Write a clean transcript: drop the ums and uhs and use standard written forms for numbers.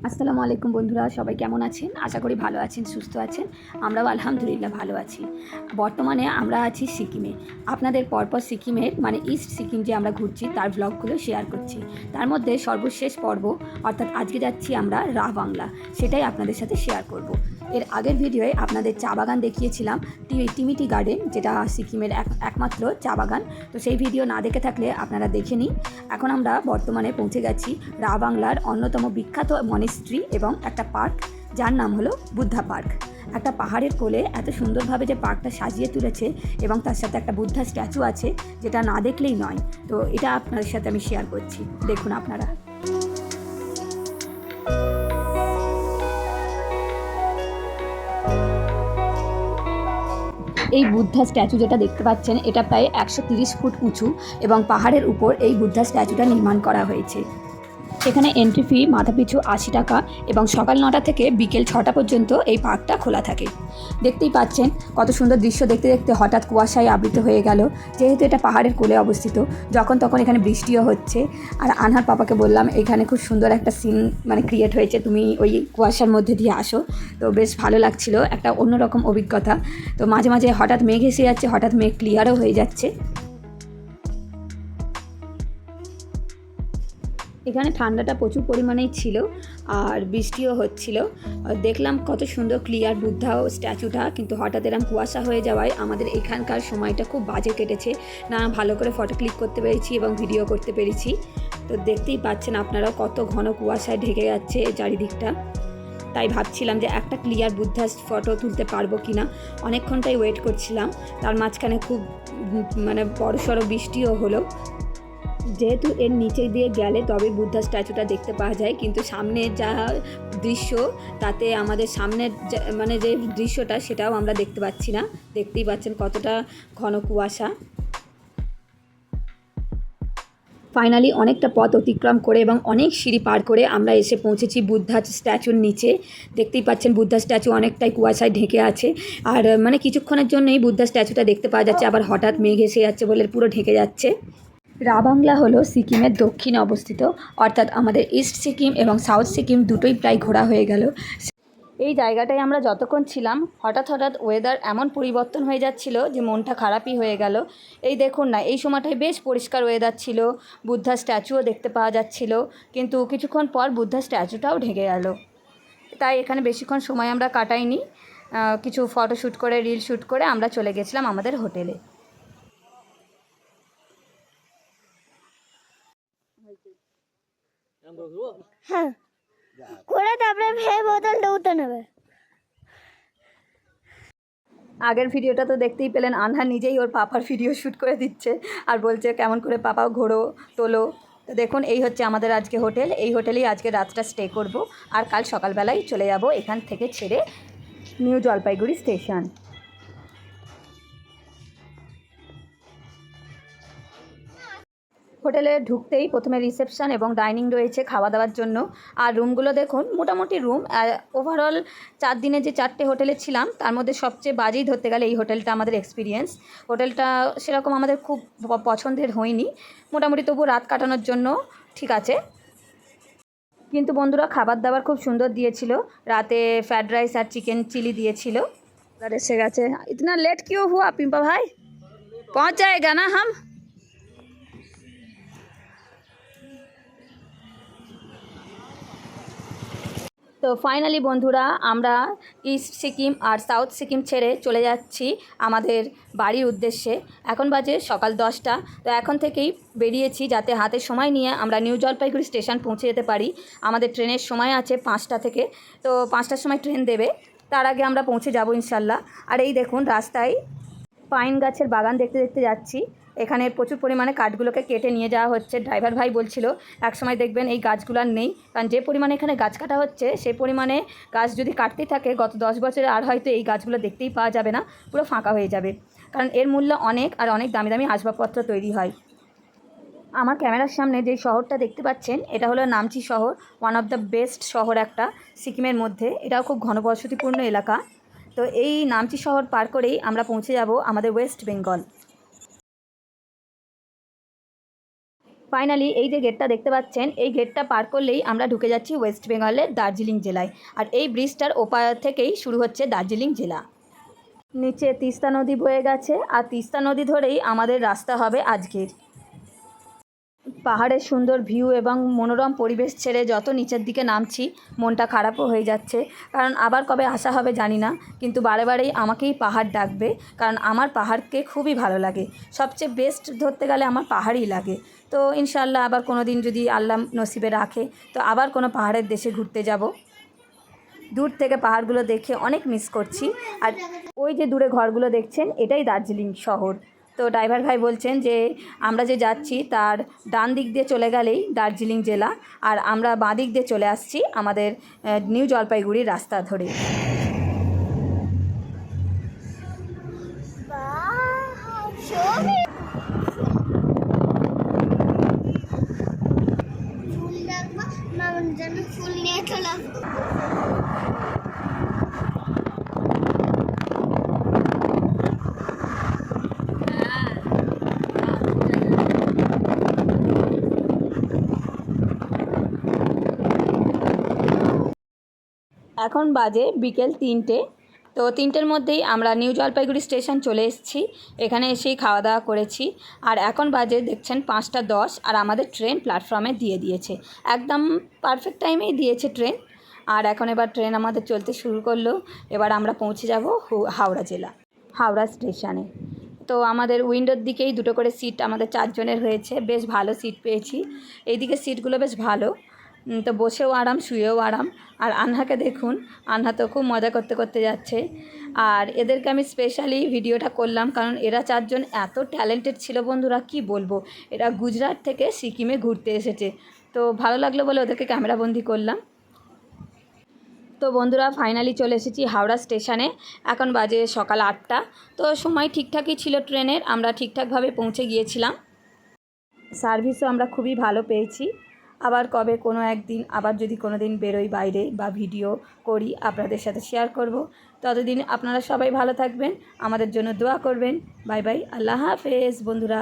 আসসালামু আলাইকুম বন্ধুরা, সবাই কেমন আছেন? আশা করি ভালো আছেন, সুস্থ আছেন। আমরাও আলহামদুলিল্লাহ ভালো আছি। বর্তমানে আমরা আছি সিকিমে। আপনাদের পরপর সিকিমের ইস্ট সিকিম যে আমরা ঘুরছি তার ব্লগগুলো শেয়ার করছি। তার মধ্যে সর্বশেষ পর্ব অর্থাৎ আজকে যাচ্ছি আমরা রাহ বাংলা, সেটাই আপনাদের সাথে শেয়ার করব। এর আগের ভিডিওয়ে আপনাদের চা বাগান দেখিয়েছিলাম, টিমিটি গার্ডেন, যেটা সিকিমের একমাত্র চা বাগান। তো সেই ভিডিও না দেখে থাকলে আপনারা দেখে নিন। এখন আমরা বর্তমানে পৌঁছে গেছি রাহ বাংলার অন্যতম বিখ্যাত মনেস্ট্রি এবং একটা পার্ক, যার নাম হলো বুদ্ধা পার্ক। একটা পাহাড়ের কোলে এত সুন্দরভাবে যে পার্কটা সাজিয়ে তুলেছে এবং তার সাথে একটা বুদ্ধা স্ট্যাচু আছে, যেটা না দেখলেই নয়। তো এটা আপনাদের সাথে আমি শেয়ার করছি, দেখুন আপনারা। এই বুদ্ধা স্ট্যাচু যেটা দেখতে পাচ্ছেন, এটা প্রায় 130 ফুট উঁচু এবং পাহাড়ের উপর এই বুদ্ধা স্ট্যাচুটা নির্মাণ করা হয়েছে। এখানে এন্ট্রি ফি মাথাপিছু 80 টাকা এবং সকাল 9টা থেকে বিকেল 6টা পর্যন্ত এই পার্কটা খোলা থাকে। দেখতেই পাচ্ছেন কত সুন্দর দৃশ্য। দেখতে দেখতে হঠাৎ কুয়াশায় আবৃত হয়ে গেল, যেহেতু এটা পাহাড়ের কোলে অবস্থিত। যখন তখন এখানে বৃষ্টিও হচ্ছে। আর আনহার পাপাকে বললাম এখানে খুব সুন্দর একটা সিন ক্রিয়েট হয়েছে, তুমি ওই কুয়াশার মধ্যে দিয়ে আসো। তো বেশ ভালো লাগছিল, একটা অন্যরকম অভিজ্ঞতা। তো মাঝে মাঝে হঠাৎ মেঘ এসে যাচ্ছে, হঠাৎ মেঘ ক্লিয়ারও হয়ে যাচ্ছে। এখানে ঠান্ডাটা প্রচুর পরিমাণেই ছিল আর বৃষ্টিও হচ্ছিল। দেখলাম কত সুন্দর ক্লিয়ার বুদ্ধা স্ট্যাচুটা, কিন্তু হঠাৎ এরকম কুয়াশা হয়ে যাওয়ায় আমাদের এখানকার সময়টা খুব বাজে কেটেছে। না ভালো করে ফটো ক্লিক করতে পেরেছি এবং ভিডিও করতে পেরেছি। তো দেখতেই পাচ্ছেন আপনারা কত ঘন কুয়াশায় ঢেকে যাচ্ছে চারিদিকটা। তাই ভাবছিলাম যে একটা ক্লিয়ার বুদ্ধা ফটো তুলতে পারবো কি না। অনেকক্ষণটাই ওয়েট করছিলাম। তার মাঝখানে খুব বড়সড় বৃষ্টিও হলো। যেহেতু এর নিচে দিয়ে গেলে তবে বুদ্ধা স্ট্যাচুটা দেখতে পাওয়া যায়, কিন্তু সামনে যা দৃশ্য, তাতে আমাদের সামনের যে দৃশ্যটা সেটাও আমরা দেখতে পাচ্ছি না। দেখতেই পাচ্ছেন কতটা ঘন কুয়াশা। ফাইনালি অনেকটা পথ অতিক্রম করে এবং অনেক সিঁড়ি পার করে আমরা এসে পৌঁছেছি বুদ্ধা স্ট্যাচুর নিচে। দেখতেই পাচ্ছেন বুদ্ধা স্ট্যাচু অনেকটাই কুয়াশায় ঢেকে আছে। আর কিছুক্ষণের জন্যই বুদ্ধা স্ট্যাচুটা দেখতে পাওয়া যাচ্ছে, আবার হঠাৎ মেঘ এসে যাচ্ছে বলে পুরো ঢেকে যাচ্ছে। রাহ বাংলা হলো সিকিমের দক্ষিণে অবস্থিত, অর্থাৎ আমাদের ইস্ট সিকিম এবং সাউথ সিকিম দুটোই প্রায় ঘোরা হয়ে গেল। এই জায়গাটায় আমরা যতক্ষণ ছিলাম হঠাৎ ওয়েদার এমন পরিবর্তন হয়ে যাচ্ছিল যে মনটা খারাপই হয়ে গেল। এই দেখুন না, এই সময়টায় বেশ পরিষ্কার ওয়েদার ছিল, বুদ্ধা স্ট্যাচুও দেখতে পাওয়া যাচ্ছিল, কিন্তু কিছুক্ষণ পর বুদ্ধা স্ট্যাচুটাও ঢেকে গেল। তাই এখানে বেশিক্ষণ সময় আমরা কাটাইনি। কিছু ফটোশ্যুট করে, রিল শ্যুট করে আমরা চলে গেছিলাম আমাদের হোটেলে। হ্যাঁ করে তারপরে বোতলটা উঠে নেবে। আগের ভিডিওটা তো দেখতেই পেলেন, আনহা নিজেই ওর পাপার ভিডিও শ্যুট করে দিচ্ছে আর বলছে কেমন করে পাপাও ঘোরো তোলো। তো দেখুন, এই হচ্ছে আমাদের আজকে হোটেল। এই হোটেলেই আজকে রাতটা স্টে করব আর কাল সকালবেলায় চলে যাব এখান থেকে ছেড়ে নিউ জলপাইগুড়ি স্টেশন। হোটেলে ঢুকতেই প্রথমে রিসেপশন এবং ডাইনিং রয়েছে খাওয়া দাওয়ার জন্য। আর রুমগুলো দেখুন, মোটামুটি রুম। ওভারঅল 4 দিনে যে 4টে হোটেলে ছিলাম তার মধ্যে সবচেয়ে বাজেই ধরতে গেলে এই হোটেলটা আমাদের এক্সপিরিয়েন্স। হোটেলটা সেরকম আমাদের খুব পছন্দের হয়নি, মোটামুটি তবু রাত কাটানোর জন্য ঠিক আছে। কিন্তু বন্ধুরা খাবার দাবার খুব সুন্দর দিয়েছিল। রাতে ফ্রায়েড রাইস আর চিকেন চিলি দিয়েছিল। এসে গেছে। ইতনা লেট কিউ হুয়া পিম্পা ভাই? পৌঁছ যায়েগা না হাম? তো ফাইনালি বন্ধুরা আমরা ইস্ট সিকিম আর সাউথ সিকিম ছেড়ে চলে যাচ্ছি আমাদের বাড়ির উদ্দেশ্যে। এখন বাজে সকাল 10টা। তো এখন থেকেই বেরিয়েছি যাতে হাতে সময় নিয়ে আমরা নিউ জলপাইগুড়ি স্টেশন পৌঁছে যেতে পারি। আমাদের ট্রেনের সময় আছে 5টা থেকে, তো 5টার সময় ট্রেন দেবে, তার আগে আমরা পৌঁছে যাব ইনশাল্লাহ। আর এই দেখুন রাস্তায় পাইন গাছের বাগান দেখতে দেখতে যাচ্ছি। এখানে প্রচুর পরিমাণে কাঠগুলোকে কেটে নিয়ে যাওয়া হচ্ছে। ড্রাইভার ভাই বলছিল একসময় দেখবেন এই গাছগুলো আর নেই, কারণ যে পরিমাণে এখানে গাছ কাটা হচ্ছে সেই পরিমাণে গাছ যদি কাটতেই থাকে গত 10 বছরে আর হয়তো এই গাছগুলো দেখতেই পাওয়া যাবে না, পুরো ফাঁকা হয়ে যাবে। কারণ এর মূল্য অনেক, আর অনেক দামি দামি আসবাবপত্র তৈরি হয়। আমার ক্যামেরার সামনে যে শহরটা দেখতে পাচ্ছেন এটা হলো নামচি শহর, ওয়ান অফ দ্য বেস্ট শহর একটা সিকিমের মধ্যে। এটাও খুব ঘনবসতিপূর্ণ এলাকা। তো এই নামচি শহর পার করেই আমরা পৌঁছে যাব আমাদের ওয়েস্ট বেঙ্গল। ফাইনালি এই যে গেটটা দেখতে পাচ্ছেন, এই গেটটা পার করলেই আমরা ঢুকে যাচ্ছি ওয়েস্ট বেঙ্গলের দার্জিলিং জেলায়। আর এই ব্রিজটার ওপার থেকেই শুরু হচ্ছে দার্জিলিং জেলা। নিচে তিস্তা নদী বয়ে গেছে, আর তিস্তা নদী ধরেই আমাদের রাস্তা হবে আজকের। পাহাড়ের সুন্দর ভিউ এবং মনোরম পরিবেশ ছেড়ে যত নিচের দিকে নামছি, মনটা খারাপও হয়ে যাচ্ছে, কারণ আবার কবে আসা হবে জানি না, কিন্তু বারে বারেই আমাকেই পাহাড় ডাকবে, কারণ আমার পাহাড়কে খুবই ভালো লাগে। সবচেয়ে বেস্ট ধরতে গেলে আমার পাহাড়ই লাগে। তো ইনশাআল্লাহ আবার কোনো দিন যদি আল্লাহ নসিবে রাখে, তো আবার কোনো পাহাড়ের দেশে ঘুরতে যাব। দূর থেকে পাহাড়গুলো দেখে অনেক মিস করছি। আর ওই যে দূরে ঘরগুলো দেখছেন, এটাই দার্জিলিং শহর। তো ড্রাইভার ভাই বলছেন যে আমরা যে যাচ্ছি তার ডান দিক দিয়ে চলে গেলেই দার্জিলিং জেলা, আর আমরা বাঁ দিক দিয়ে চলে আসছি আমাদের নিউ জলপাইগুড়ির রাস্তা ধরে। ফুল নিয়ে চলে আসবো। এখন বাজে বিকেল 3টে। তো 3টের মধ্যেই আমরা নিউ জলপাইগুড়ি স্টেশন চলে এসেছি। এখানে এসেই খাওয়া দাওয়া করেছি। আর এখন বাজে দেখছেন 5টা 10, আর আমাদের ট্রেন প্ল্যাটফর্মে দিয়ে দিয়েছে। একদম পারফেক্ট টাইমেই দিয়েছে ট্রেন। আর এখন এবার ট্রেন আমাদের চলতে শুরু করলো। এবার আমরা পৌঁছে যাব হাওড়া জেলা, হাওড়া স্টেশনে। তো আমাদের উইন্ডোর দিকেই 2টো করে সিট আমাদের 4 জনের হয়েছে, বেশ ভালো সিট পেয়েছি। এইদিকে সিটগুলো বেশ ভালো, তো বসেও আরাম, শুয়েও আরাম। আর আনহাকে দেখুন, আনহা তো খুব মজা করতে করতে যাচ্ছে। আর এদেরকে আমি স্পেশালি ভিডিওটা করলাম, কারণ এরা 4 জন এত ট্যালেন্টেড ছিল বন্ধুরা, কি বলবো। এরা গুজরাট থেকে সিকিমে ঘুরতে এসেছে, তো ভালো লাগলো বলে ওদেরকে ক্যামেরাবন্দি করলাম। তো বন্ধুরা ফাইনালি চলে এসেছি হাওড়া স্টেশনে। এখন বাজে সকাল 8টা। তো সময় ঠিকঠাকই ছিল ট্রেনের, আমরা ঠিকঠাকভাবে পৌঁছে গিয়েছিলাম। সার্ভিসও আমরা খুবই ভালো পেয়েছি। আবার কবে কোনো একদিন আবার যদি কোনো দিন বেরোই বাইরে বা ভিডিও করি, আপনাদের সাথে শেয়ার করব। ততদিন আপনারা সবাই ভালো থাকবেন, আমাদের জন্য দোয়া করবেন। বাই বাই, আল্লাহ হাফেজ বন্ধুরা।